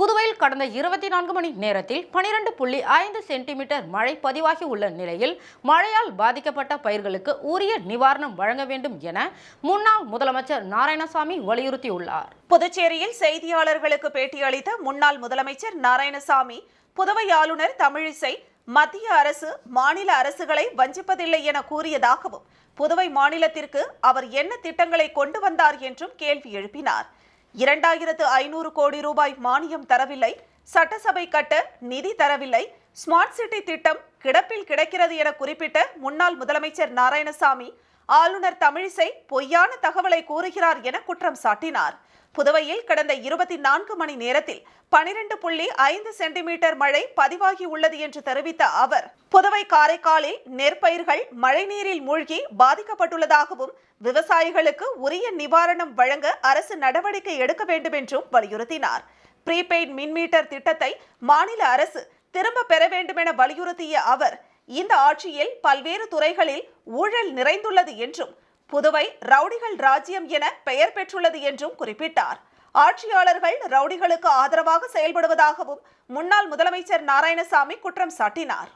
புதுவையில் கடந்த 24 மணி நேரத்தில் 12.5 சென்டிமீட்டர் மழை பதிவாகி உள்ள நிலையில் மழையால் பாதிக்கப்பட்ட பயிர்களுக்கு உரிய நிவாரணம் வழங்க வேண்டும் என முன்னாள் முதலமைச்சர் நாராயணசாமி வலியுறுத்தியுள்ளார். புதுச்சேரியில் செய்தியாளர்களுக்கு பேட்டியளித்த முன்னாள் முதலமைச்சர் நாராயணசாமி, புதுவை ஆளுநர் தமிழிசை மத்திய அரசு மாநில அரசுகளை வஞ்சிப்பதில்லை என கூறியதாகவும், புதுவை மாநிலத்திற்கு அவர் என்ன திட்டங்களை கொண்டு வந்தார் என்றும் கேள்வி எழுப்பினார். 2500 கோடி ரூபாய் மானியம் தரவில்லை, சட்டசபை கட்ட நிதி தரவில்லை, ஸ்மார்ட் சிட்டி திட்டம் கிடப்பில் கிடக்கிறது என குறிப்பிட்ட முன்னாள் முதலமைச்சர் நாராயணசாமி, ஆளுநர் தமிழிசை பொய்யான தகவலை கூறுகிறார் என குற்றம் சாட்டினார். புதுவையில் கடந்த 24 மணி நேரத்தில் 12.5 சென்டிமீட்டர் மழை பதிவாகி உள்ளது என்று தெரிவித்த அவர், புதுவை காரைக்காலில் நெற்பயிர்கள் மழைநீரில் மூழ்கி பாதிக்கப்பட்டுள்ளதாகவும், விவசாயிகளுக்கு உரிய நிவாரணம் வழங்க அரசு நடவடிக்கை எடுக்க வேண்டும் என்றும் வலியுறுத்தினார். ப்ரீபெய்ட் மின்மீட்டர் திட்டத்தை மாநில அரசு திரும்ப பெற வேண்டும் என வலியுறுத்திய அவர், இந்த ஆட்சியில் பல்வேறு துறைகளில் ஊழல் நிறைந்துள்ளது என்றும், புதுவை ரவுடிகள் ராஜ்யம் என பெயர் பெற்றுள்ளது என்றும் குறிப்பிட்டார். ஆட்சியாளர்கள் ரவுடிகளுக்கு ஆதரவாக செயல்படுவதாகவும் முன்னாள் முதலமைச்சர் நாராயணசாமி குற்றம் சாட்டினார்.